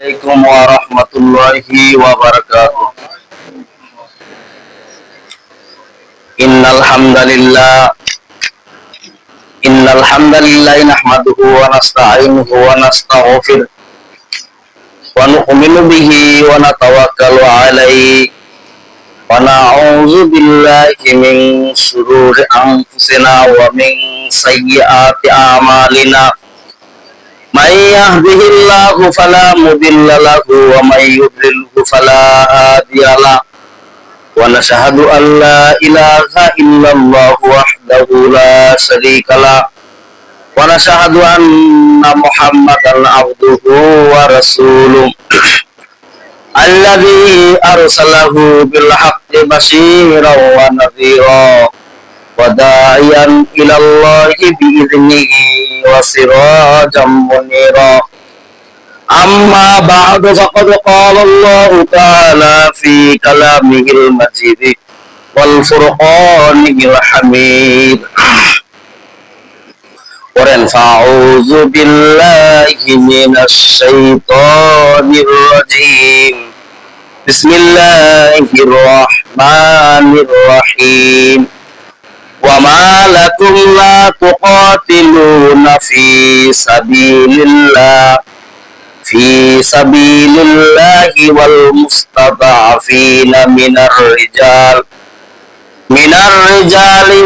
عليكم ورحمة الله وبركاته. إن الحمد لله نحمده ونستعينه ونستغفره ونؤمن به ونتوكل عليه ونعوذ بالله من شرور أنفسنا ومن سيئات أعمالنا. من يهده الله فلا مضل له ومن يضلله فلا هادي له ونشهد أن لا إله إلا الله وحده لا شريك له ونشهد أن محمدا عبده ورسوله الذي أرسله بالحق بشيرا ونذيرا وداعيا إلى الله بإذنه وسراجا منيرا. أما بعد فقد قال الله تعالى في كلامه المجيد والفرقان الحميد فأعوذ بالله من الشيطان الرجيم. بسم الله الرحمن الرحيم. وما لكم لا تقاتلون في سبيل الله والمستضعفين من الرجال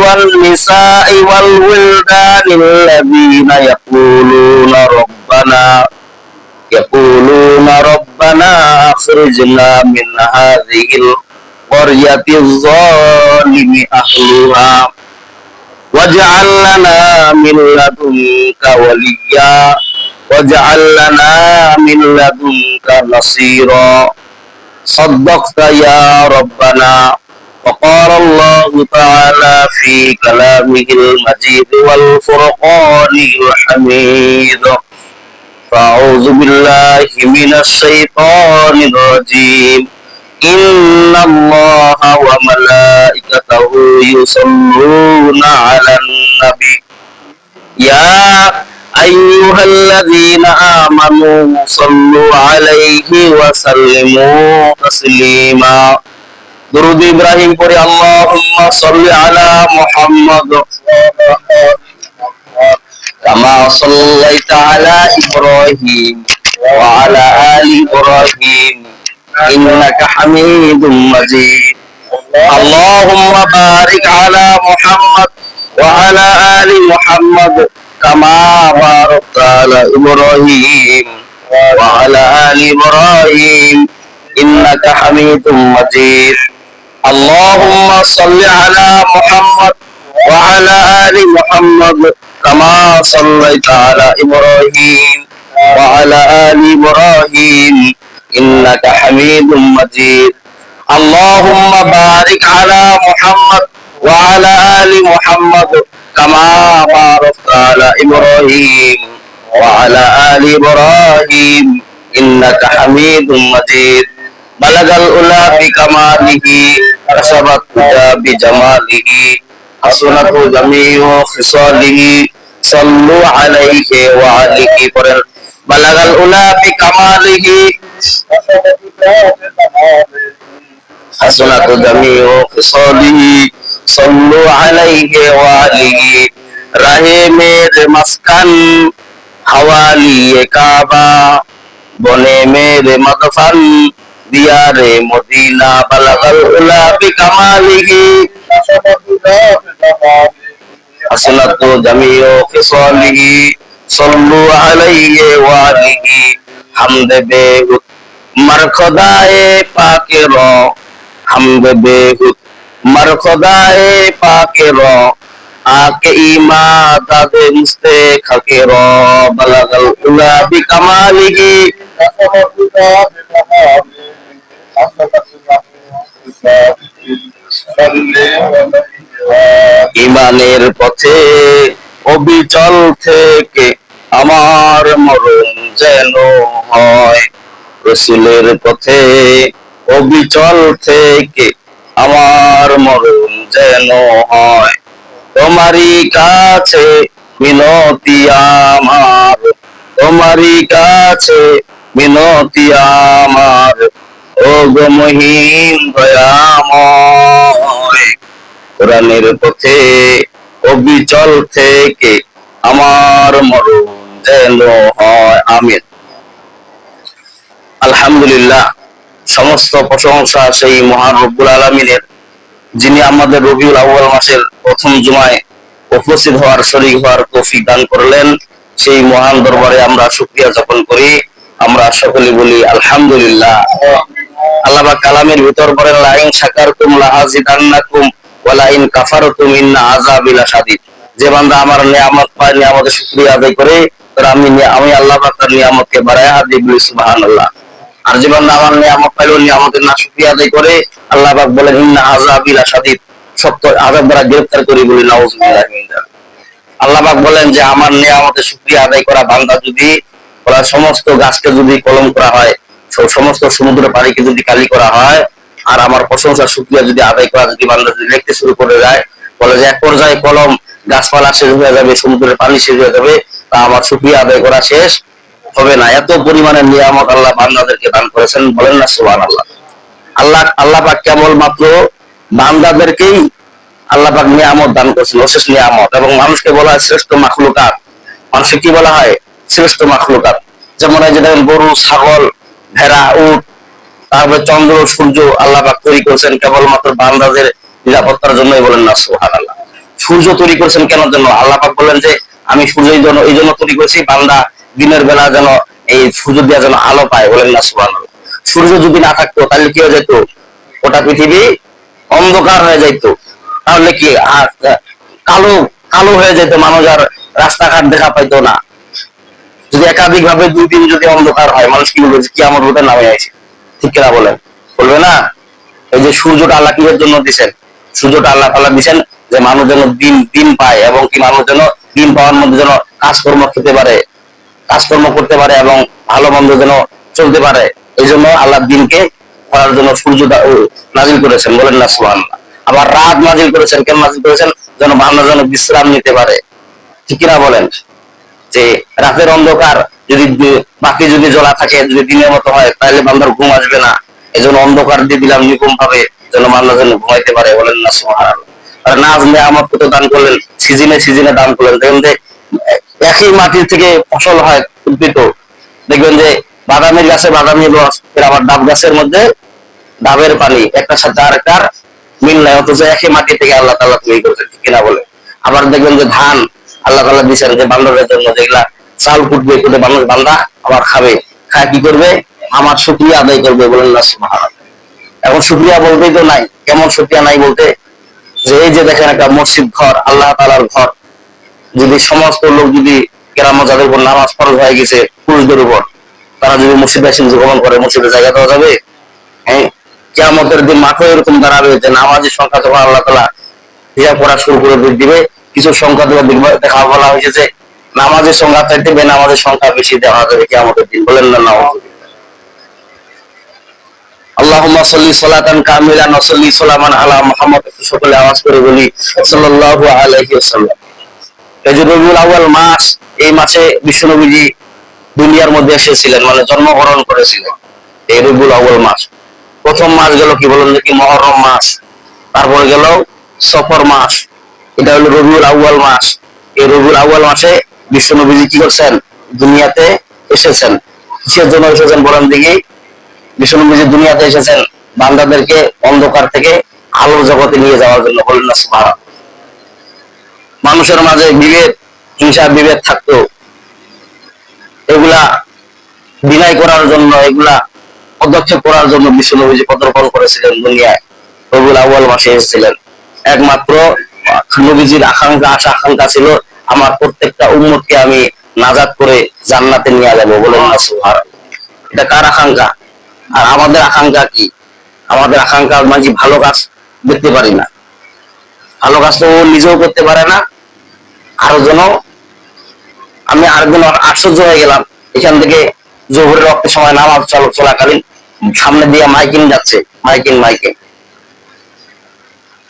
والنساء والولدان الذين يقولون ربنا أخرجنا من هذه القرية الظالم أهلها واجعل لنا من لدنك وليا واجعل لنا من لدنك نصيرا. صدقت يا ربنا. وقال الله تعالى في كلامه المجيد والفرقان الحميد. فأعوذ بالله من الشيطان الرجيم. إن الله وملائكته يصلون على النبي يا أيها الذين آمنوا صلوا عليه وسلموا تسليما. درود إبراهيم قرئ اللهم صل على محمد كما صليت على إبراهيم وعلى آل إبراهيم إنك حميد مجيد. اللهم بارك على محمد وعلى آل محمد كما باركت على إبراهيم وعلى آل إبراهيم إنك حميد مجيد. اللهم صل على محمد وعلى آل محمد كما صليت على إبراهيم وعلى آل إبراهيم إنك حميد مجيد. اللهم بارك على محمد وعلى آل محمد كما باركت على إبراهيم وعلى آل إبراهيم إنك حميد مجيد. بلغ الأولى بكماله كسبت بجماله حسنت جميع خصاله صلوا عليه وعليه. بلغ الأولى بكماله حسنت جميع خصاله صلوا عليه وعليه. رہے میرے مسکن حوالی کعبہ بنے میرے مدفن دیار مدینہ. بلغ العلا بکمالہ حسنت جمیع خصالہ صلو علیہ وآلہ. حمد بہت مرخدائے پاک رو حمد بہت مرخدائے پاک رو آکے ایمان داد مستے کھکے رو. بلغ العلا بکمالہ ইমানের পথে অবিচল থেকে আমার মরণ যেন হয়. রসুলের পথে অবিচল থেকে আমার মরণ যেন হয়. তোমারই কাছে মিনতি আমার, তোমারই কাছে মিনতি আমার, ও গো মহিম দয়াময়, কোরআনের পথে অবিচল থেকে আমার মরণ যেন হয়। আমিন। আলহামদুলিল্লাহ, সমস্ত প্রশংসা সেই মহান রব্বুল আলামিনের, যিনি আমাদের রবিউল আউয়াল মাসের প্রথম জুমায় উপস্থিত হওয়ার, শরীক হওয়ার তৌফিক দান করলেন। সেই মহান দরবারে আমরা শুকরিয়া জ্ঞাপন করি। আমরা সকলে বলি আলহামদুলিল্লাহ। আল্লাহ পাক কালামের ভিতর বলেন, লাইন শাকারতুম লাআযিদান্নাকুম ওয়া লাইন কাফারতুম ইন্না আযাবি লাশাদীদ। যে বান্দা আমার নিয়ামত পায়, নিয়ামতের শুকরিয়া আদায় করে, আমি আল্লাহ পাক তার নিয়ামতকে বাড়ায়া দিই, বলি সুবহানাল্লাহ। আর যে বান্দা আমার নিয়ামত পাইলো, নিয়ামতের না শুকরিয়া আদায় করে, আল্লাহ পাক বলেন ইন্না আযাবি লাশাদীদ, সত্য আযাব দ্বারা গ্রেফতার করি, বলি নাউযুবিল্লাহি মিন যালিক। আল্লাহ পাক বলেন যে আমার নিয়ামতের শুকরিয়া আদায় করা বান্দা যদি সমস্ত গাছকে যদি কলম করা হয়, সমস্ত সমুদ্রের পানিকে যদি কালি করা হয়, আর আমার প্রশংসা শুকরিয়া যদি আদায় করা, যদি বান্দা যদি লিখতে শুরু করে যায়, বলে যে এক পর্যায়ে কলম গাছপালা শেষ হয়ে যাবে, সমুদ্রের পানি শেষ হয়ে যাবে, তা আমার শুকরিয়া আদায় করা শেষ হবে না। এত পরিমাণে নিয়ামত আল্লাহ বান্দাদেরকে দান করেছেন, বলেন না সুবহানাল্লাহ। আল্লাহ পাক কেবলমাত্র বান্দাদেরকেই আল্লাহ পাক নিয়ামত দান করেছেন, অশেষ নিয়ামত। এবং মানুষকে বলা হয় শ্রেষ্ঠ মাখলুকাত। মানুষকে কি বলা হয়? শ্রেষ্ঠ মাখলুকাত। যেমন এই যে দেখেন, গরু, ছাগল, ভেড়া, উট, তারপরে চন্দ্র, সূর্য আল্লাহ পাক তৈরি করেছেন কেবলমাত্র বান্দাদের নিরাপত্তার জন্যই, বলেন না সুবহানাল্লাহ। সূর্য তৈরি করেছেন কেন জন্য? আল্লাহ পাক বলেন যে আমি সূর্য এই জন্য তৈরি করেছি, বান্দা দিনের বেলা যেন এই সূর্য দিয়া যেন আলো পায়, বলেন না সুবহানাল্লাহ। সূর্য যদি না থাকতো তাহলে কি হয়ে যেত? ওটা পৃথিবী অন্ধকার হয়ে যেত। তাহলে কি কালো কালো হয়ে যেত, মানুষ আর রাস্তাঘাট দেখা পাইতো না। যদি একাধিক ভাবে 2 দিন যদি অন্ধকার হয়, মানুষ কি বলবে? কিয়ামত হতে নামে আছে, ঠিক কিনা বলেন? বলবে না? এই যে সূর্যটা আল্লাহ কিসের জন্য দিচ্ছেন? সূর্যটা আল্লাহ তাআলা দিচ্ছেন যে মানুষ যেন দিন পায়, এবং কি মানুষ যেন দিন পাওয়ার মধ্যে যেন কাজকর্ম খেতে পারে, কাজকর্ম করতে পারে, এবং ভালো মন্দ যেন চলতে পারে। এই জন্য আল্লাহ দিনকে করার জন্য সূর্যটা নাজিল করেছেন, বলেন না সুবহানাল্লাহ। আবার রাত নাজিল করেছেন, কেন নাজিল করেছেন? যেন বান্দা যেন বিশ্রাম নিতে পারে, ঠিক কিনা বলেন? যে রাতের অন্ধকার যদি বাকি যদি জ্বলা থাকে, যদি দিনের মতো হয়, তাহলে বান্দার ঘুম আসবে না। এই জন্য অন্ধকার দিয়ে দিলাম নিগুম ভাবে, যেন বান্দা যেন ঘুমাইতে পারে, বলেন না সুবহানাল্লাহ। আর নাজ নিয়ামত কত দান করলেন, সিজনে সিজনে দান করলেন। দেখবেন যে একই মাটির থেকে ফসল হয় উদ্ভিদ, দেখবেন যে বাদামের গাছে বাদামের রস, আবার ডাব গাছের মধ্যে ডাবের পানি, একটার সাথে আরেকটার মিল নাই, অথচ একই মাটি থেকে আল্লাহ তাআলা তৈরি করেছেন, ঠিক কিনা বলে? আবার দেখবেন যে ধান আল্লাহ তাআলা দিচ্ছেন যে বান্দাদের জন্য, যেগুলা চাল কুটবে, কুটে মানুষ বান্দা আবার খাবে, খায় কি করবে? আমার শুকরিয়া আদায় করবে, বলেন না সুবহানাল্লাহ। এখন শুকরিয়া বলতেই তো নাই। কেমন শুকরিয়া নাই বলতে? যে এই যে দেখেন একটা মসজিদ ঘর, আল্লাহ তাআলার ঘর, যদি সমস্ত লোক যদি কেরামত, যাদের উপর নামাজ ফরজ হয়ে গেছে পুরুষদের উপর, তারা যদি মসজিদে এসে গমন করে, মসজিদে জায়গা দেওয়া যাবে? হ্যাঁ, কিয়ামতের দিন মাঠে এরকম দাঁড়াবে যে নামাজের সংখ্যা যখন আল্লাহ তাআলা হিসাব করা শুরু করে দিবে, কিছু সংখ্যা দেখা বলা হয়েছে যে নামাজের সংখ্যা চাইতে বেনামাজের সংখ্যা বেশি দেওয়া যাবে কিয়ামতের দিন, বলেন না নাউযুবিল্লাহ। আল্লাহুম্মা সাল্লি সালাতান কামিলান ওয়া সাল্লি সালামান আলা মুহাম্মদ। সকলে আওয়াজ করে বলি সাল্লাল্লাহু আলাইহি ওয়াসাল্লাম। এই যে রবিউল আউয়াল মাস, এই মাসে বিশ্বনবীজি দুনিয়ার মধ্যে এসেছিলেন, মানে জন্মগ্রহণ করেছিলেন। এই রবিউল আউয়াল মাস, প্রথম মাস গেল কি বলেন দেখি? মুহররম মাস। তারপরে গেল সফর মাস, এটা হলো রবিউল আউয়াল মাস। এই রবিউল আউয়াল মাসে বিশ্বনবীজি কি করছেন? দুনিয়াতে এসেছেন। কিসের জন্য এসেছেন বলেন দেখি? বিশ্বনবীজি দুনিয়াতে এসেছেন বান্দাদেরকে অন্ধকার থেকে আলোর জগতে নিয়ে যাওয়ার জন্য, বলেন না সুবহানাল্লাহ। মানুষের মাঝে বিভেদ, হিংসা বিভেদ থাকতো, এগুলা বিনয় করার জন্য, এগুলা পদক্ষেপ করার জন্য বিশ্বনবীজি পদার্পণ করেছিলেন দুনিয়ায়, রবিউল আউয়াল মাসে এসেছিলেন। একমাত্র নবীজির আকাঙ্ক্ষা, আশা আকাঙ্ক্ষা ছিল আমার প্রত্যেকটা উম্মতকে আমি নাজাত করে জান্নাতে নিয়ে যাবো, বলেন না সুবহানাল্লাহ। এটা কার আকাঙ্ক্ষা? আর আমাদের আকাঙ্ক্ষা কি? আমাদের আকাঙ্ক্ষা মাঝে ভালো কাজ দেখতে পারি না, ভালো কাজ তো ও নিজেও করতে পারে না, আরো যেন আমি আরেকদিন আশ্চর্য হয়ে গেলাম, এখান থেকে জোহরের রক্তের সময় নামাজ চলাকালীন সামনে দিয়ে মাইকিং যাচ্ছে, মাইকিং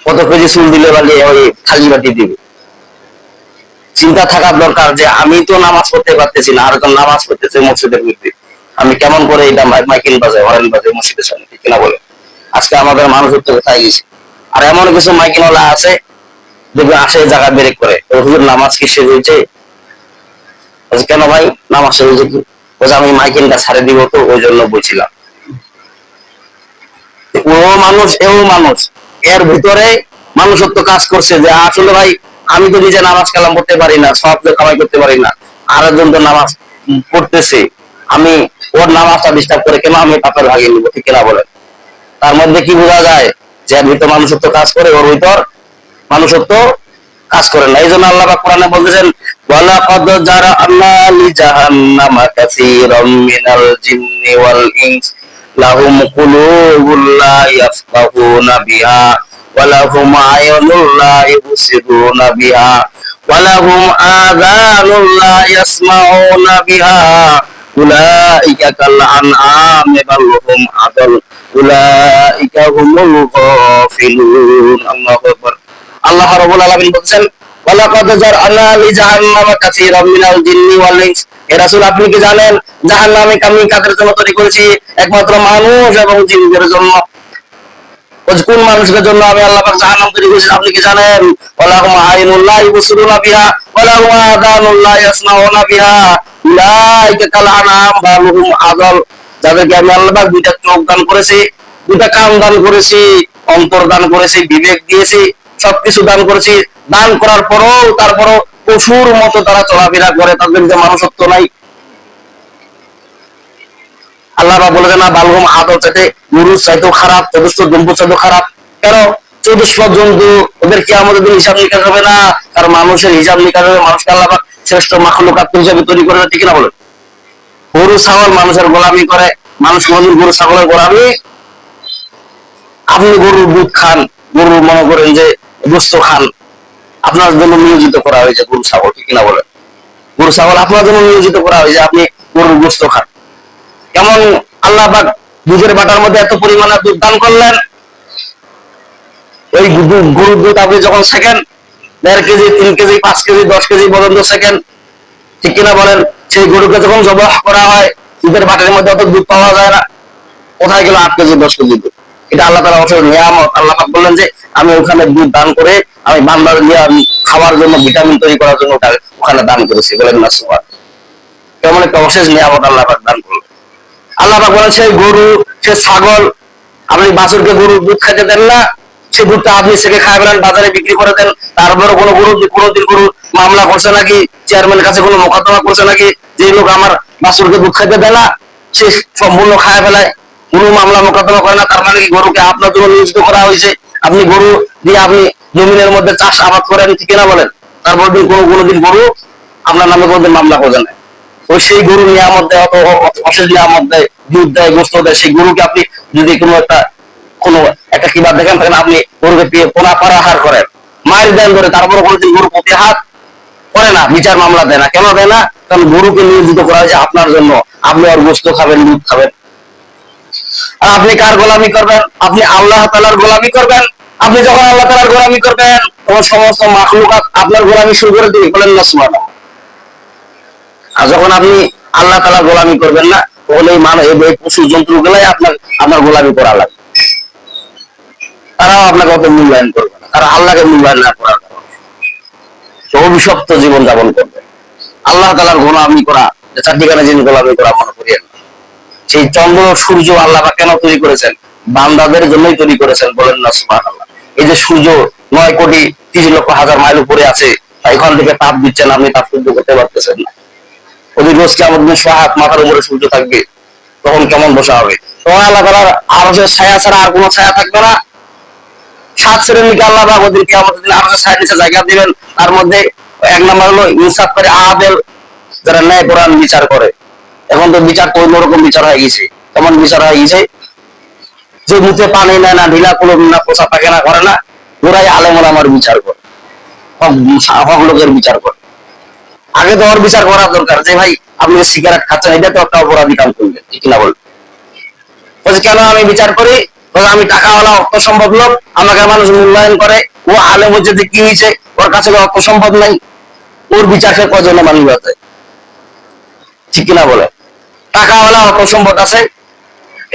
কত কেজি চুল দিলে বালি ওই খালি বাটি দিবে। চিন্তা থাকার দরকার যে আমি তো নামাজ পড়তে পারতেছি না, আর নামাজ পড়তেছে মসজিদের মধ্যে, আমি কেমন করে এটা মাইকিং বাজাই, হরেন বাজাই মসজিদের সামনে, ঠিক কিনা বলে? আজকে আমাদের মানুষ উঠতে কোথায় গেছে। আর এমন কিছু মাইকিং ওলা আছে দেখবে আসে জায়গা ব্রেক করে, হুজুর নামাজ কি শেষ হয়েছে? কেন ভাই নামাজ শেষ হয়েছে কি? বলছে আমি মাইকিংটা ছাড়ে দিব তো ওই জন্য বলছিলাম। ও মানুষ এও মানুষ, এর ভিতরে মানুষত্ব কাজ করছে যে আসলে ভাই আমি তো নিজে নামাজ কালাম করতে পারি না, সব কামাই করতে পারি না, আরেকজন তো নামাজ পড়তেছে, আমি ওর নামাজটা ডিস্টার্ব করে কেন আমি পাপের ভাগে নিব, ঠিক কিনা বলেন? তার মধ্যে কি বোঝা যায় যে এর ভিতর মানুষত্ব কাজ করে, ওর ভিতর মানুষত্ব কাজ করে না। এই জন্য আল্লাহ পাক কোরআনে বলতেছেন ওয়ালাকাদ জারা'না লিজাহান্নামা কাসীরাম মিনাল জিন্নি ওয়াল ইনস লাহুম কুলুবুন লা ইয়াফকাহুনা বিহা ওয়া লাহুম আ'য়ুনুন লা ইবসিরুনা বিহা ওয়া লাহুম আযানুন লা ইয়াসমাউনা বিহা উলাইকা কাল আনআমি বাল হুম আদাল উলাইকা হুমুল গাফিলুন। আল্লাহু আকবার। আল্লাহ রাব্বুল আলামিন বলেন ওয়ালাকাদ জারআনা লিজাহান্নামা কাসীরাম মিনাল জিন্নি ওয়াল ইনস। হে রাসূল আপনি কি জানেন জাহান্নামে আমি কাদের জন্য তৈরি করেছি? একমাত্র মানুষ এবং জিনদের জন্য। কোন মানুষের জন্য আমি আল্লাহ পাক জাহান্নাম তৈরি করেছি আপনি কি জানেন? ওয়ালাহুম আ'য়ুনুন লা ইবসিরুনা বিহা ওয়ালাহুম আযানুন লা ইয়াসমাউনা বিহা উলাইকা কাল আনআম বাল হুম আযাল। যাদেরকে আমি আল্লাহ পাক দুইটা চোখ দান করেছি, দুইটা কান দান করেছি, অন্তর দান করেছি, বিবেক দিয়েছি, সবকিছু দান করেছি, দান করার পরও তারপরও পশুর মতো তারা চলাফেরা করে, তাদের যে মানুষত্ব নাই। আল্লাহ বলেছেন না বালহুম আদল চাইতে গরুর চাইতেও খারাপ, চতুষ্প জন্তু চাইতেও খারাপ। কেন? চতুষ্প জন্তু ওদের কি আমাদের দিন হিসাব নিকাশ হবে না? কারণ মানুষের হিসাব নিকাশ হবে, মানুষকে আল্লাহ শ্রেষ্ঠ মাখলুকাত হিসাবে তৈরি করে, ঠিক না বলেন? গরু ছাগল মানুষের গোলামি করে, মানুষ কোনদিন গরু ছাগলের গোলামি। আপনি গরুর দুধ খান, গরু মনে করেন যে গোস্ত খান, আপনার জন্য নিয়োজিত করা হয়েছে গরু ছাগল, ঠিক না বলেন? গরু ছাগল আপনার জন্য নিয়োজিত করা হয়েছে, আপনি গরুর গোস্ত খান। কেমন আল্লাহ পাক দুধের বাটার মধ্যে এত পরিমাণে দুধ দান করলেন, ওই গরুর দুধ আপনি যখন second 1.5 KG 3 KG 5 KG 10 KG পর্যন্ত সেকেন, ঠিক কিনা বলেন? সেই গরুকে যখন জবাহ করা হয় দুধের বাটার মধ্যে অত দুধ পাওয়া যায় না, কোথায় গেল 8 কেজি 10 কেজি দুধ? এটা আল্লাহ তাআলার অসীম নিয়ামত। আল্লাহ পাক বললেন যে আমি ওখানে দুধ দান করে আমি বান্দার দিয়ে আমি খাওয়ার জন্য ভিটামিন তৈরি করার জন্য ওখানে দান করেছি, বলেন না সুবহান। কেমন একটা অশেষ নিয়ামত আল্লাহ পাক দান করলেন। আল্লাহ পাক বলেন সেই গরু সে ছাগল, আপনি বাছুরকে গরুর দুধ খাইতে দেন না, সে দুধটা আপনি সেকে খাই ফেলেন, বাজারে বিক্রি করে দেন। তারপরে কোনো গরু কোনোদিন গরু মামলা করছে নাকি, চেয়ারম্যানের কাছে কোনো মোকদ্দমা করছে নাকি যে লোক আমার বাছুরকে দুধ খাইতে দেয় না, সে সম্পূর্ণ খায় ফেলায়, কোনো মামলা মোকদ্দমা করে না? তার মানে কি গরুকে আপনার জন্য নিয়োজিত করা হয়েছে? আপনি গরু দিয়ে আপনি জমিনের মধ্যে চাষ আবাদ করেন, ঠিক না বলেন? তারপর কোনোদিন গরু আপনার নামে কোনোদিন মামলা করে না। ওই সেই গরু নিয়ামত দেয়, অত অশেষ নিয়ামত দেয়, দুধ দেয়, গোস্ত দেয়, সেই গরুকে আপনি যদি কোনো একটা কিবার দেখেন থাকেন, আপনি গরুকে পোনা পারাহার করেন, মায়ের দেন ধরে, তারপরে কোনোদিন গরু প্রতিহাত করে না, বিচার মামলা দেয় না। কেন দেয় না? কারণ গরুকে নিয়োজিত করা হয়েছে আপনার জন্য, আপনি আর গোস্ত খাবেন, দুধ খাবেন। আর আপনি কার গোলামি করবেন? আপনি আল্লাহ তাআলার গোলামি করবেন। আপনি যখন আল্লাহ তাআলার গোলামি করবেন তখন সমস্ত মাখলুকাত আপনার গোলামি শুরু করে দিবে, বলেন না সুবহানাল্লাহ। আর যখন আপনি আল্লাহ তাআলার গোলামি করবেন না, তখন এই পশু জন্তু গুলাই আপনার গোলামি করা লাগবে, তারাও আপনাকে অত মূল্যায়ন করবে না, তারা আল্লাহকে মূল্যায়ন না করার কারণে অভিশপ্ত জীবন যাপন করবে। আল্লাহ তাআলার গোলামি করা, চারদিকে যিনি গোলামি করা মনে করিয়েন। সেই চন্দ্র সূর্য আল্লাহ কেন তৈরি করেছেন? বান্দাদের জন্যই তৈরি করেছেন, বলেন না সুবহানাল্লাহ। এই যে সূর্য 9,30,00,000 মাইল উপরে আছে, এখান থেকে তাপ দিচ্ছেন, আপনি তাপ সহ্য করতে পারতেছেন না। ওদের রোজ কেমন হাত মাথার উপরে সূর্য থাকবে, তখন কেমন বসা হবে? তখন আল্লাহ তাআলার আরশের ছায়া ছাড়া আর কোনো ছায়া থাকবে না। 7 শ্রেণীকে আল্লাহ পাক ওদেরকে আমাদের দিন আরশের ছায়ার নিচে জায়গা দিবেন। তার মধ্যে 1 নম্বর হলো ইনসাফ করে আদেল, যারা ন্যায় কোরআন বিচার করে। এখন তো বিচার তো অন্যরকম বিচার হয়ে গেছে। কেমন বিচার হয়ে গেছে? যে মুখে পানি নেয় না, ঢিলা কলম না, পোষা পায়খানা করে না, ওরাই আলেম ওলামার বিচার করে, হক লোকের বিচার করে। আগে তো ওর বিচার করা দরকার যে ভাই আপনি সিগারেট খাচ্ছেন, এটা তো একটা অপরাধী কাম করলেন, ঠিক না বল? কেন আমি বিচার করি? আমি টাকাওয়ালা অর্থ সম্ভব লোক, আমাকে মানুষ মূল্যায়ন করে, ও আলেম হচ্ছে যে কি হয়েছে, ওর কাছে অর্থ সম্ভব নাই, ওর বিচার সে কজনে মানবে, ঠিক কিনা বলে? টাকাওয়ালা অত সম্পদ আছে,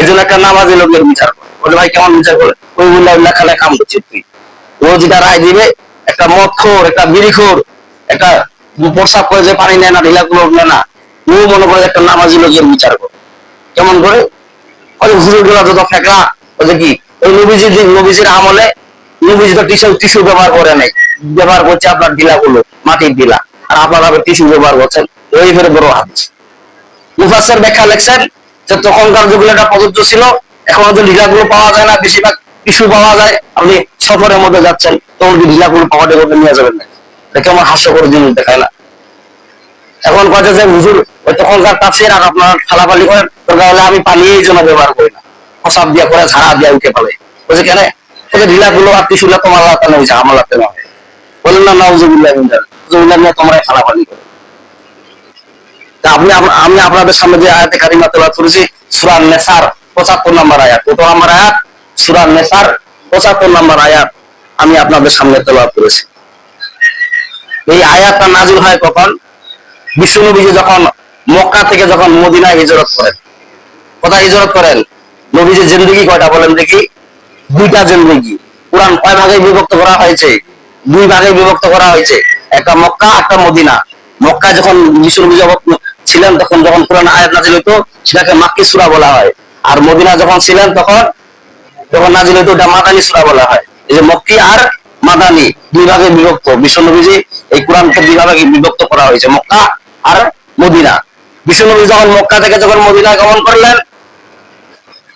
এই জন্য একটা নামাজি লোকের বিচার করে। বলে ভাই কেমন বিচার করে? ওই উল্লাহ খালে কাম করছিস তুই। ও যেটা রায় দিবে, একটা মদখোর, একটা বিড়িখোর, একটা প্রস্রাব করে যে পানি নেয় না, ঢিলাগুলো নেয় না, ও মনে করে একটা নামাজি লোকের বিচার করে। কেমন করে? ওই হুজুর গুলা যত ফেকরা, ওই যে কি ওই নবীজির আমলে নবীজি তো টিস্যু ব্যবহার করে নাই, ব্যবহার করছে আপনার ঢিলাগুলো, মাটির ঢিলা, আর আপনারা টিস্যু ব্যবহার করছেন। ওই ফের বড় হাদিস মুফাসসির ব্যাখ্যা লিখছেন যে তখনকার যুগে এটা প্রযোজ্য ছিল, এখন তো ঢিলাগুলো পাওয়া যায় না, বেশিরভাগ টিস্যু পাওয়া যায়। আপনি সফরের মধ্যে যাচ্ছেন, তখন কি ঢিলাগুলো পাওয়াটা করতে নিয়ে যাবেন না? এটা কেমন হাস্যকর জিনিস দেখায় না? এখন কথা যে হুজুর ওই তখনকার তাফসীর আর আপনারা ফালাফালি করেন, তাহলে আমি পালিয়েই জন্য ব্যবহার করি না, প্রসাব দিয়া করে ঝাড়া দিয়া উঠে পালে। বলছে কেন? ওদের ঢিলাগুলো আর টিস্যুলা তোমার আল্লাহ হয়েছে, আমার আল্লাহ নয়। বললেন না নাউজুবিল্লাহ নিয়ে তোমরাই ফালাফালি করো। আমি আপনাদের সামনে যে আয়াতে কারিমা তেলাওয়াত করেছি সূরা নেসার 75 নম্বর আয়াত, কত নম্বর আয়াত? সূরা নেসার 75 নম্বর আয়াত আমি আপনাদের সামনে তেলাওয়াত করেছি। এই আয়াতটা নাযিল হয় কখন? বিশ্বনবীজি যখন মক্কা থেকে যখন মদিনায় হিজরত করেন। কোথায় হিজরত করেন? নবীজির জিন্দেগি কয়টা বলেন দেখি? দুইটা জিন্দেগি। কুরআন কয় ভাগে বিভক্ত করা হয়েছে? দুই ভাগে বিভক্ত করা হয়েছে, একটা মক্কা, একটা মদিনা। মক্কা যখন বিশ্বনবী ছিলেন তখন যখন কোরআন আয়াত নাযিল হতো সেটাকে মাক্কি সূরা বলা হয়, আর মদিনা যখন ছিলেন তখন যখন নাযিল হতো ওটা মাদানী সূরা বলা হয়। এই যে মক্কি আর মাদানী দুই ভাগে বিভক্ত। বিশ্বনবীজি এই কোরআনকে দুই ভাগে বিভক্ত করা হয়েছে, মক্কা আর মদিনা। বিশ্বনবী যখন মক্কা থেকে যখন মদিনা গমন করলেন,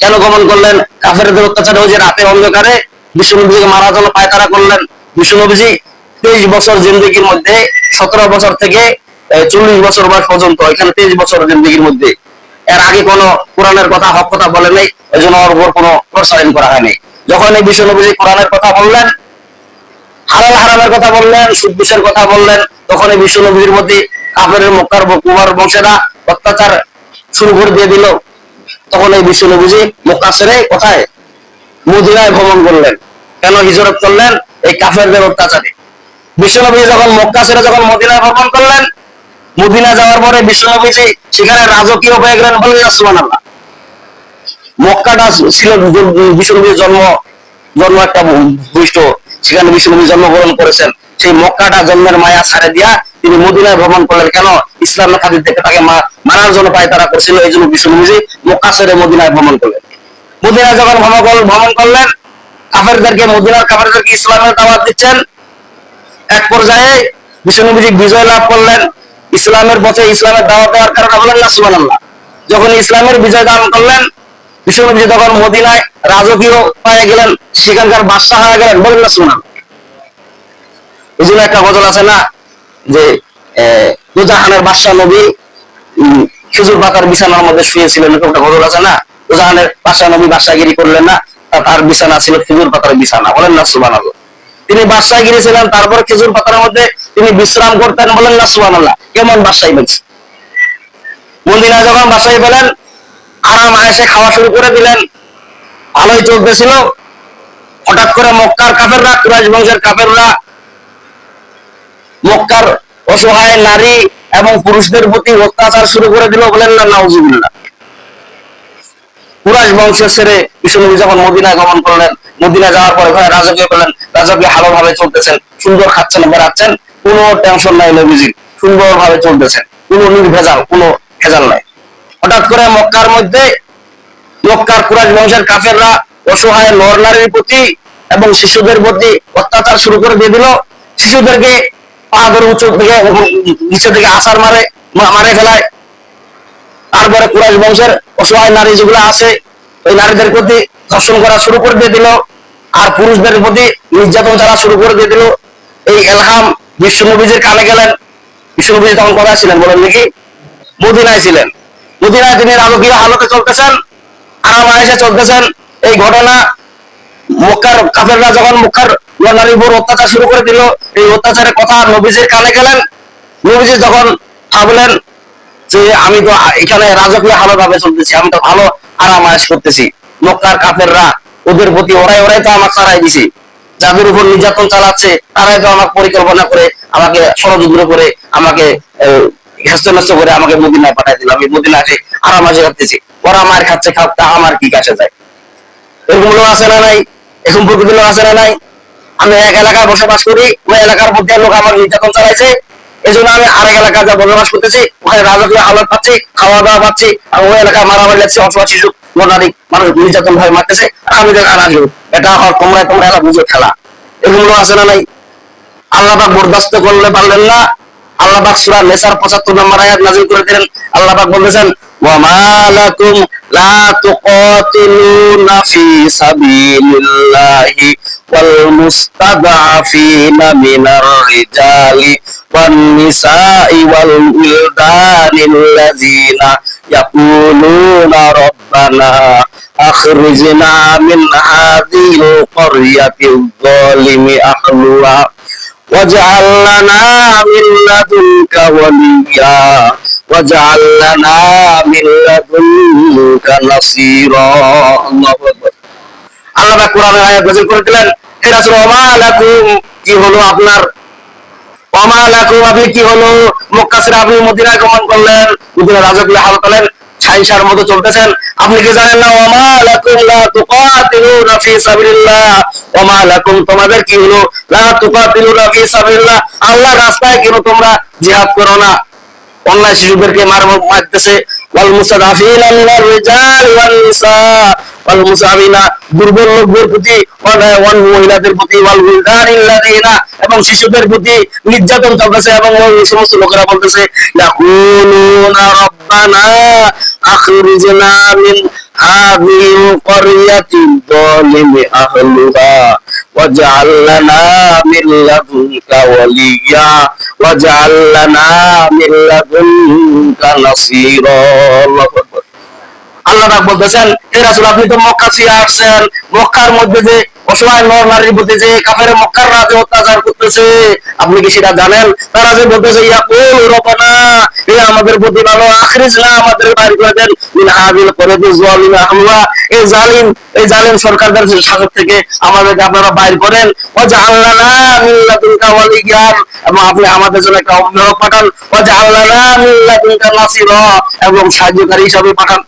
কেন গমন করলেন? কাফেরদের অত্যাচারে ওই যে রাতে অন্ধকারে বিশ্বনবীকে মারার জন্য পায়তারা করলেন। বিশ্বনবীজি 23 বছর জিন্দেগির মধ্যে 17 বছর থেকে 40 বছর বয়স পর্যন্ত, এখানে 23 বছর জিন্দেগির মধ্যে এর আগে কোনো কোরআনের কথা, হক কথা বলে নাই, এই জন্য ওর উপর কোনো প্রসারণ করা হয়নি। যখন এই বিশ্বনবীজি কোরআনের কথা বললেন, হালাল হারামের কথা বললেন, সুদ ঘুষের কথা বললেন, তখন এই বিশ্বনবীর মধ্যে কাফেরের মক্কার কুমার বংশেরা অত্যাচার শুরু করে দিয়ে দিল। তখন এই বিশ্বনবীজি মক্কা ছেড়ে কোথায়? মদিনায় ভ্রমণ করলেন। কেন হিজরত করলেন? এই কাফেরদের অত্যাচারে। বিশ্বনবী যখন মক্কা ছেড়ে যখন মদিনায় ভ্রমণ করলেন, মদিনা যাওয়ার পরে বিশ্বনবীজি সেখানে রাজকীয় হয়ে গেলেন, বলেন না সুবহানাল্লাহ। মক্কাটা ছিল বিশ্বনবীর জন্ম একটা ভূমিষ্ঠ, সেখানে বিশ্বনবী জন্মগ্রহণ করেছেন। সেই মক্কাটা জন্মের মায়া ছাড়ে দিয়া তিনি মদিনায় ভ্রমণ করলেন। কেন? ইসলামের খাতির থেকে তাকে মারার জন্য পায়তারা করছিল, এই জন্য বিশ্বনবীজি মক্কা ছেড়ে মদিনায় ভ্রমণ করলেন। মদিনায় যখন ভ্রমণ করলেন, মদিনার কাফেরদেরকে ইসলামের দাওয়াত দিচ্ছেন। এক পর্যায়ে বিশ্বনবীজি বিজয় লাভ করলেন ইসলামের পথে, ইসলামের দাওয়াত দেওয়ার কারণে, বলেন না সুবহানাল্লাহ। যখন ইসলামের বিজয় দান করলেন, বিশ্বনবীজি তখন মদিনায় রাজকীয় হয়ে গেলেন, সেখানকার বাদশাহ হয়ে গেলেন, বলেন না সুবহানাল্লাহ। এই জন্য একটা গজল আছে না যে দুজাহানের বাদশাহ নবী খেজুর পাতার বিছানার মধ্যে শুয়েছিলেন, একটা গজল আছে না? দুজাহানের বাদশাহ নবী বাদশাহগিরি করলেন না, তার বিছানা ছিল খেজুর পাতার বিছানা, বলেন না সুবহানাল্লাহ। তিনি বাদশাহগিরি ছিলেন, তারপর খেজুর পাতার মধ্যে তিনি বিশ্রাম করতেন, বলেন না সুবহানাল্লাহ। কেমন বাদশাহী পেয়েছে? মদিনায় যখন বাদশাহী পেলেন, আরাম আয়েশে খাওয়া শুরু করে দিলেন, ভালোই চলতেছিল। হঠাৎ করে মক্কার কাফেররা, কুরাইশ বংশের কাফেররা মক্কার অসহায় নারী এবং পুরুষদের প্রতি অত্যাচার শুরু করে দিল, বলেন না নাউজুবিল্লাহ। কুরাইশ বংশ ছেড়ে বিশ্বনবী যখন মদিনায় গমন করলেন, মদিনা যাওয়ার পরে ঘরে রাজকীয় পেলেন, রাজকীয় ভালোভাবে চলতেছেন, সুন্দর খাচ্ছেন, বেড়াচ্ছেন, কোনো টেনশন নাই নবীজির, সুন্দর ভাবে চলতেছেন, কোনো নির্ভেজাল, কোনো ভেজাল নাই। হঠাৎ করে মক্কার কুরাইশ বংশের কাফেররা অসহায় নর নারীর প্রতি এবং শিশুদের প্রতি অত্যাচার শুরু করে দিয়ে দিল। শিশুদেরকে পা ধরে উঁচু থেকে নিচে থেকে আছাড় মারে ফেলায়। তারপরে কুরাইশ বংশের অসহায় নারী যেগুলো আছে, ওই নারীদের প্রতি ধর্ষণ করা শুরু করে দিয়ে দিল, আর পুরুষদের প্রতি নির্যাতন চালা শুরু করে দিয়ে দিল। এই এলহাম বিশ্বনবীজির কানে গেলেন। বিশ্বনবীজি তখন কোথায় ছিলেন বলেন দেখি? মদিনায় ছিলেন। মদিনায় তিনি রাজকীয় হালতে চলতেছেন, আরাম আয়েশে চলতেছেন। এই ঘটনা মক্কার কাফেররা যখন মক্কার নারীর উপর অত্যাচার শুরু করে দিল, এই অত্যাচারের কথা নবীজির কানে গেলেন। নবীজি যখন ভাবলেন যে আমি তো এখানে রাজকীয় ভালো ভাবে চলতেছি, আমি তো ভালো আরাম আয়েশ করতেছি, মক্কার কাফেররা ওদের প্রতি ওরাই তো আমাকে ছাড়াই দিছি, যাদের উপর নির্যাতন চালাচ্ছে তারাই তো আমাকে পরিকল্পনা করে, আমাকে ষড়যন্ত্র করে আমাকে হেস্ত নষ্ট করে আমাকে মদিনায় পাঠাই দিল, আমি মদিনা আসে আরাম আসে খাচ্ছি, ওরা মার খাচ্ছে খাওয়া, আমার কি কাছে যায়? এরকম লোক আছে না নাই? এরকম প্রকৃতির লোক আছে না নাই? আমি এক এলাকায় বসবাস করি, ওই এলাকার মধ্যে লোক আমার নির্যাতন চালাইছে, এই জন্য আমি আরেক এলাকায় যা বসবাস করতেছি, ওখানে রাজকীয় হালত পাচ্ছি, খাওয়া দাওয়া পাচ্ছি, আর ওই এলাকায় মারামারি লাগছে, অসহায় শিশু নারী মানুষ নির্যাতন ভাবে মারতেছে, আর আমি আর আসবো, এটা তোমরা তোমরা এলা বুঝো খেলা। এরকম লোক আছে না নাই? আল্লাহ পাক বরদাস্ত করলে পারলেন না, আল্লাহ পাক সূরা নিসার ৭৫ নম্বর আয়াত নাযিল করে দিলেন। আল্লাহ পাক বলতেছেন, ওয়া মা লাকুম লা তুকাতিলুনা ফি সাবিলিল্লাহি ওয়াল মুস্তাদআফিনা মিনার রিজালি ওয়ান নিসাই ওয়াল উলদানিল্লাযিনা ইয়াকুলুনা রাব্বানা আখরিজনা মিন হাযিহিল ক্বরয়াতিল যালিমি আহলুহা واجعل لنا من لدنك وليا واجعل لنا من لدنك نصيرا। আল্লাহ কোরআনের আয়াত নাযিল করে দিলেন, হে রাসূল ওমা লাকুম, কি হলো আপনার, ওমা লাকুম আপনি কি হলো, মক্কা ছেড়ে আপনি মদিনায় গমন করলেন, মদিনার রাজকীয় হালত হলেন, ছাইশার মতো চলতেছেন, আপনি কি জানেন না ওমা লাকুম লা তুকাতিলুনা ফি সাবিলিল্লাহ, ওমা লাকুম তোমাদের কি হলো, লা তুকাতিলুনা ফি সাবিলিল্লাহ আল্লাহর রাস্তায় কেন তোমরা জিহাদ করো না? অন্যায় শিশুদেরকে মারতেছে, ওয়াল মুস্তাদাফিনা মিনার রিজাল ওয়ান নিসা, ওয়াল মুসাবিনা দুর্বল লোকদের প্রতি, ওয়ান মহিলাদের প্রতি, ওয়াল উলদানিল্লাযিনা এবং শিশুদের প্রতি নির্যাতন চলতেছে, এবং ওই সমস্ত লোকেরা বলতেছে ইয়াকুলুনা রাব্বানা আখরিজনা মিন হাযিহিল ক্বরয়াতিল যালিমি আহলুহা ওয়াজআল লানা মিন লাদুনকা ওয়ালিয়্যা ওয়াজআল লানা মিন লাদুনকা নাসীরা। আল্লাহ পাক বলতেছেন, হে রাসূল আপনি তো মক্কা ছেড়ে আসছেন, মক্কার মধ্যে যে অসহায় নর নারীর প্রতি যে কাফের মক্কার রাজা অত্যাচার করতেছে, আপনি কি সেটা জানেন? তারা যে বলতেছে ইয়াকুল রব্বানা, হে আমাদের প্রতিপালক আখরিজনা আমাদের বাইর করে দেন মিন হাযিল ক্বরয়াতিল যালিমি আহলুহা, এই জালিম সরকারদের শাসক থেকে আমাদেরকে আপনারা বাইর করেন, ওয়াজআল লানা মিন লাদুনকা ওয়ালিয়্যা এবং আপনি আমাদের জন্য একটা অভিভাবক পাঠান, ওয়াজআল লানা মিন লাদুনকা নাসীরা এবং সাহায্যকারী হিসেবে পাঠান।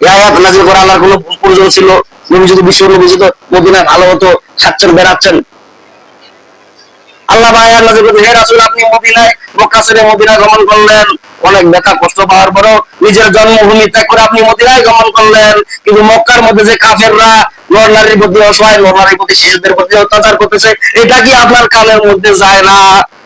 এই আয়াত নাযিল করা আল্লাহর কোনো প্রয়োজন ছিল? নবী যদি বিশ্ব নবী যদি মদিনায় ভালো হতো, খাচ্ছেন বেড়াচ্ছেন, আল্লাহ আয়াত নাযিল করে, হে রাসূল আপনি মদিনায় মক্কা ছেড়ে মদিনায় গমন করলেন, অনেক ব্যথা কষ্ট পাওয়ার পরেও নিজের জন্মভূমি ত্যাগ করে আপনি মদিনায় গমন করলেন, কিন্তু মক্কার মধ্যে যে কাফেররা নর নারীর প্রতি অসহায়, নর নারীর প্রতি শিশুদের প্রতি অত্যাচার করতেছে, এটা কি আপনার কানের মধ্যে যায় না?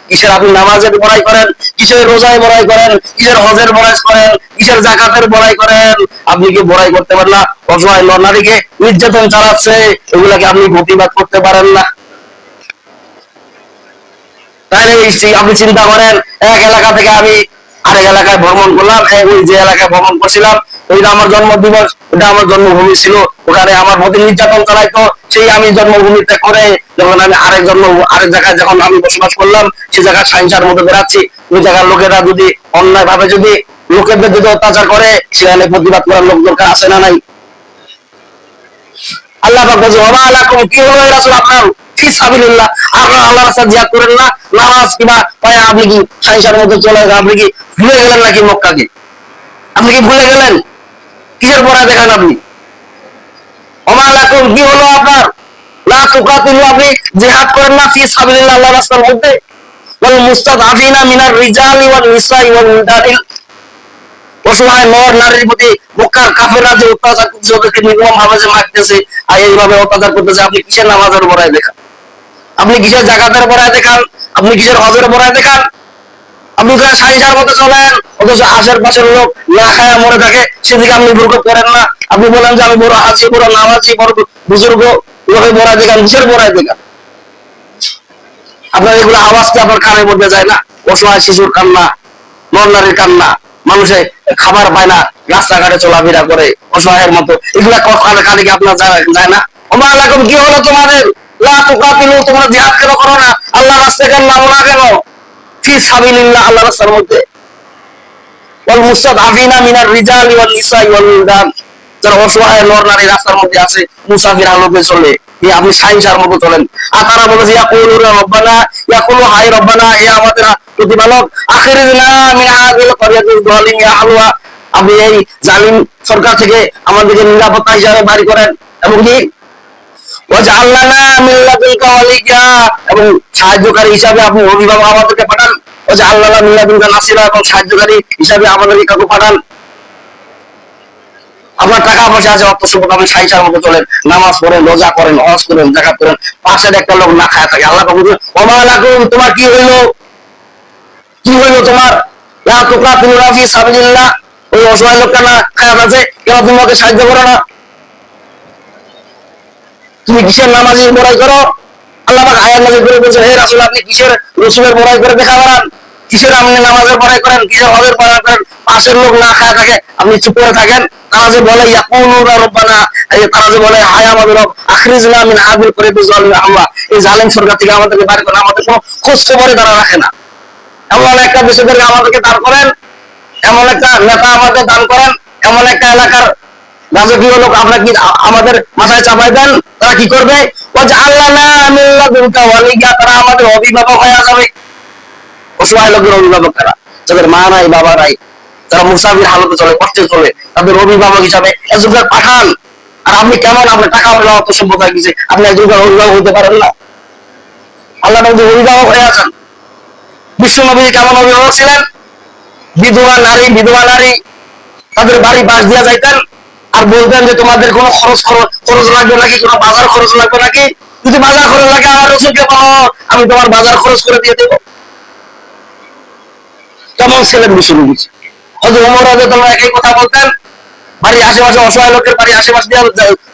কিসের আপনি নামাজের বড়াই করেন, কিসের রোজায় বড়াই করেন, কিসের হজের বড়াই করেন, কিসের যাকাতের বড়াই করেন? আপনি কি বড়াই করতে পারেন না? অসহায় নর নারীকে নির্যাতন চালাচ্ছে, এগুলাকে আপনি প্রতিবাদ করতে পারেন না? তাহলে আপনি চিন্তা করেন, এক এলাকা থেকে আমি আরেক এলাকায় ভ্রমণ করলাম, ওই যে এলাকায় ভ্রমণ করছিলাম ওইটা আমার জন্ম দিবস, ওটা আমার জন্মভূমি ছিল, ওখানে আমার প্রতি নির্যাতন চালাইতো, সেই আমি জন্মভূমিতে করে যখন আমি আরেক জায়গায় যখন আমি বসবাস করলাম, সেই জায়গায় সাইন্সার মতো বেড়াচ্ছি, ওই জায়গার লোকেরা যদি অন্যায় ভাবে যদি লোকেদের যদি অত্যাচার করে, সেখানে প্রতিবাদ করার লোক দরকার আছে না নাই? আল্লাহ পাক বলছে, ওয়া মা লাকুম কি হলো হে রাসূল আপনার ফি সাবিলিল্লাহ, আপনারা আল্লাহর রাস্তায় জিহাদ করেন না, নামাজ কিংবা পায়া আপনি কি সাইন্সার মধ্যে চলে গেলেন? আপনি কি ভুলে গেলেন নাকি মক্কাকে? আপনি কি ভুলে গেলেন? কিসের পড়া দেখান আপনি? ওয়া মা লাকুম কি হলো আপনার, লা তুকাতিলু আপনি জিহাদ করেন না ফি সাবিলিল্লাহ আল্লাহর রাস্তার মধ্যে, ওয়াল মুস্তাদআফিনা মিনার রিজালি ওয়ান নিসাই ওয়াল উলদানিল অসহায় নর নারীর প্রতি মক্কার কাফেররা যে অত্যাচার করতেছে, ওদেরকে নির্মম ভাবে যে মারতেছে আর এইভাবে অত্যাচার করতেছে, আপনি কিসের নামাজের বড়াই দেখান? আপনি কিসের যাকাতের বড়াই দেখান? আপনি কিসের হজের বড়াই দেখান? আপনি ওখানে সাইন্সার মতো চলেন, অথচ আশেপাশের লোক না খায়া মরে থাকে, সেদিকে আপনি বরকত করেন না। আপনি বলেন যে আমি বড় হাজি, বড় নামাজি, বড় বুজুর্গ, ওভাবে বড়াই দেখান, কিসের বড়াই দেখান? আপনার এগুলো আওয়াজ কি আপনার কানের মধ্যে যায় না? অসহায় শিশুর কান্না, নর নারীর কান্না, মানুষে খাবার পায় না, রাস্তাঘাটে চলাফেরা করে অসহায়ের মতো, এগুলা কানে কি আপনার যায় না? ওমা লাকুম কি হলো তোমাদের, লা তুকাতিলু তোমরা জিহাদ কেন করো না, আল্লাহ রাস্তায় কেন নামো না কেন? ফি সাবিলিল্লাহ আল্লাহর রাস্তার মধ্যে, ওয়াল মুস্তাদআফিনা মিনার রিজালি ওয়ান নিসাই ওয়াল উলদান যারা অসহায় নর নারী রাস্তার মধ্যে আছে, মুসাফির হালতে চলে, আপনি সাইন্সার মতো চলেন। আর তারা বলে যে ইয়াকুলু রব্বানা, ইয়াকুলু হাই রব্বানা, হে আমাদের প্রতিপালক, আখিরিজনা মিন হাযিল ক্বরিয়াতিল যালিমি আহলুহা, আপনি এই জালিম সরকার থেকে আমাদেরকে নিরাপত্তা হিসাবে বাড়ি করেন, এবং কি ওয়াজআল লানা মিন লাদুনকা ওয়ালিয়্যা, এবং সাহায্যকারী হিসাবে আপনি অভিভাবক আমাদেরকে পাঠান, ওয়াজআল লানা মিন লাদুনকা নাসিরা, এবং সাহায্যকারী হিসাবে আমাদেরকে কাউকে পাঠান। আপনার টাকা পয়সা আছে, অর্থ সম্পদ, আপনি সাইসার মতো চলেন, নামাজ পড়েন, রোজা করেন, হজ করেন, যাকাত করেন, পাশের একটা লোক না খায় থাকে, আল্লাহ বলছেন ওমা লাকুম, তোমার কি হইলো, কি হইলো তোমার, লা তুকাতিলুনা ফি সাবিলিল্লাহ, ওই অসহায় লোকটা না খায় আছে, কেন তুমি ওকে সাহায্য করো না? তুমি কিসের নামাজের বড়াই করো? আল্লাহ পাক আয়াত নাযিল করে বলছেন, হে রাসূল, আপনি কিসের রাসূলের বড়াই করে দেখা বেড়ান? কিসের আপনি নামাজের বড়াই করেন, কিসের হজের বড়াই করেন? পাশের লোক না খায় থাকে, আপনি চুপ করে থাকেন। তারা যে বলে ইয়াকুলুনা রব্বানা, তারা যে বলে হায় আমাদের রব, আখরিজনা মিন হাযিল ক্বরিয়াতিল যালিমি আহলুহা, এই জালিম সরকার থেকে আমাদেরকে বাড়ি করেন, আমাদের কোনো খোঁজ খবরই তারা রাখে না। এমন একটা দেশে থেকে আমাদেরকে দান করেন, এমন একটা নেতা আমাদের দান করেন, এমন একটা এলাকার রাজকীয় লোক আপনার কি আমাদের মাথায় চাপাই দেন, তারা কি করবে? তারা আমাদের অভিভাবক হয়ে যাবে। অসহায় লোকের অভিভাবক তারা, যাদের মা নাই বাবা নাই, যারা মুসাফির হালতে চলে, কষ্টে চলে, তাদের অভিভাবক হিসাবে একজনকে পাঠান। আর আপনি কেমন, আপনার টাকা পয়সা অর্থ সম্পদ হয়ে গেছে, আপনি একজনকে অভিভাবক হইতে পারেন না? আল্লাহ নবী অভিভাবক হয়ে আছেন। বিশ্ব নবী কেমন অভিভাবক ছিলেন? বিধবা নারী তাদের বাড়ি বাস দিয়া যাইতেন, আর বলতেন যে তোমাদের কোনো খরচ লাগবে নাকি, কোনো বাজার খরচ লাগবে নাকি? যদি বাজার খরচ লাগে আমার রসুলকে বলো, আমি তোমার বাজার খরচ করে দিয়ে দেবো। কেমন ছিলেন বিশ্বনবী? হযরত ওমর রাদিয়াল্লাহু আনহু একই কথা বলতেন, বাড়ির আশেপাশে অসহায় লোকের বাড়ির আশেপাশে দিয়ে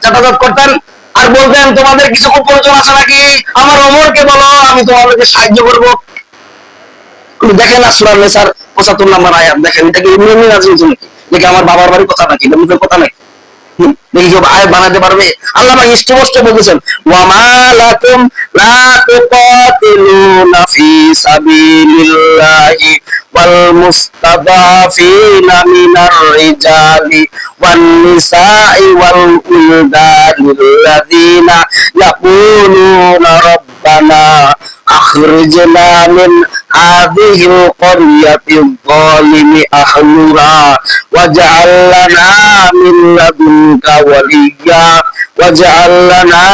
যাতায়াত করতেন, আর বলতেন তোমাদের কিছু প্রয়োজন আছে নাকি, আমার ওমরকে বলো, আমি তোমাদেরকে সাহায্য করবো। দেখেন না সূরা নিসার ৭৫ নম্বর আয়াত, দেখেন এটা কি এমনি নাযিল হয়েছে নাকি? দেখি আমার বাবার বাড়ির কথা নাকি, মুখের কথা নাকি? দেখি কেউ আয়াত বানাতে পারবে? আল্লাহ পাক স্পষ্ট বলেছেন, ওয়া মা লাকুম লা তুকাতিলুনা ফি সাবিলিল্লাহি ওয়াল মুস্তাদাফিনা মিনার রিজালি ওয়ান নিসাই ওয়াল উলদানিল্লাযিনা ইয়াকুলুনা রাব্বানা আখরিজনা মিন হাযিহিল ক্বরিয়াতিল যালিমি আহলুহা ওয়াজআল লানা মিন লাদুনকা ওয়ালিয়্যা ওয়াজআল লানা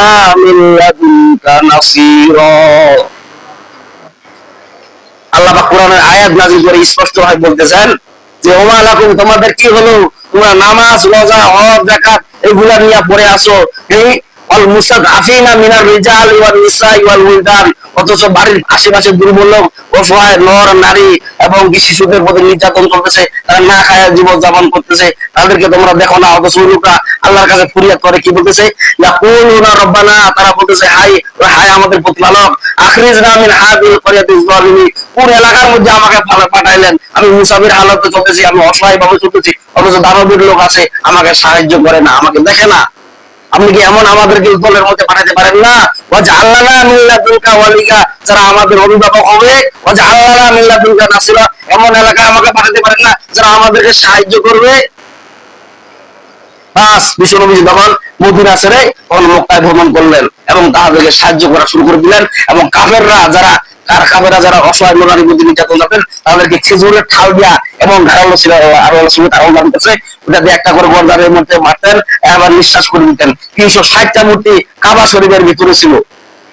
মিন লাদুনকা নাসীরা। আল্লাহ পাক কোরআনের আয়াত নাযিল করে স্পষ্ট ভাবে বলতেছেন যে ওমা লাকুম, তোমাদের কি হলো, তোমরা নামাজ রোজা হজ যাকাত এগুলা নিয়ে পড়ে আসো, এই আল মুস্তাদআফিনা মিনার রিজাল ওয়ান নিসাই ওয়াল উলদান, অথচ বাড়ির আশেপাশে দুর্বল লোক, অসহায় নর নারী এবং শিশুদের প্রতি নির্যাতন চলতেছে, তারা না খায় জীবন যাপন করতেছে, তাদেরকে তোমরা দেখো না। অথচ লোকরা আল্লাহর কাছে ফরিয়াদ করে, কি বলতেছে? ইয়াকুলুনা রব্বানা, তারা বলতেছে হায় হায় আমাদের প্রতিপালক, আখরিজনা মিন হাযিল ক্বরিয়াতিল যালিমি, কোন এলাকার মধ্যে আমাকে পাঠাইলেন, আমি মুসাফির হালতে চলতেছি, আমি অসহায় ভাবে চলতেছি, অথচ দানবীর লোক আছে আমাকে সাহায্য করে না, আমাকে দেখে না। আপনি কি এমন আমাদেরকে দলের মধ্যে পাঠাতে পারেন না? ওয়াজআল লানা মিন লাদুনকা ওয়ালিয়্যা, যারা আমাদের অভিভাবক হবে, ওয়াজআল লানা মিন লাদুনকা নাসীরা, এমন এলাকায় আমাকে পাঠাতে পারেন না যারা আমাদেরকে সাহায্য করবে? বাস বিশ্বনবী যখন মদিনা ছেড়ে তখন মক্কায় ভ্রমণ করলেন এবং তাদেরকে সাহায্য করা শুরু করে দিলেন, এবং কাফেররা যারা অসহায় নারী বুদ্ধি নির্যাতন করতেন, তাদেরকে খেজুরের ঠাল দিয়া এবং ধারালো ছিল আরো দান করছে, ওটা দিয়ে একটা করে গর্দানের মধ্যে মারতেন, আবার নিঃশ্বাস করে দিতেন। ৩৬০টা মূর্তি কাবা শরীফের ভিতরে ছিল,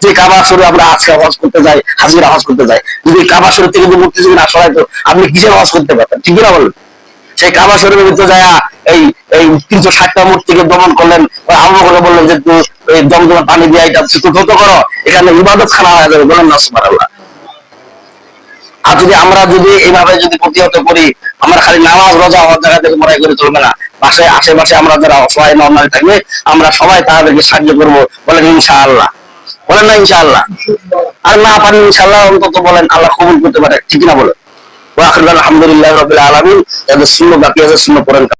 যে কাবা শরীফ আমরা আজকে হজ করতে যাই, হাজিরা হজ করতে যাই, যদি কাবা শরীফ থেকে যদি মূর্তি যদি না সরাইতো, আপনি কিসের হজ করতে পারতেন? ঠিক না বলেন? সেই কাবা শরীফের ভিতরে যায় এই এই ৩৬০টা মূর্তিকে দমন করলেন। আবু বকর বললেন যে এই জমজমের পানি দিয়ে এটা ধৌত করো, এখানে ইবাদত খানা হয়ে যাবে, বলেন না সুবহানাল্লাহ। আর আমরা এইভাবে প্রতিহত করি, আমরা খালি নামাজ রোজা হওয়ার জায়গা থেকে বড়াই করে চলবে না, পাশে আশেপাশে আমরা যারা অসহায় নরনারী থাকবে, আমরা সবাই তাদেরকে সাহায্য করবো, বলেন ইনশাআল্লাহ। বলেন না ইনশাআল্লাহ? আর না পারেন ইনশাআল্লাহ অন্তত বলেন, আল্লাহ কবুল করতে পারে, ঠিক না বলেন? ওয়া আখিরু আলহামদুলিল্লাহি রাব্বিল আলামিন। যাদের শূন্য বাকি আছে শূন্য পড়েন।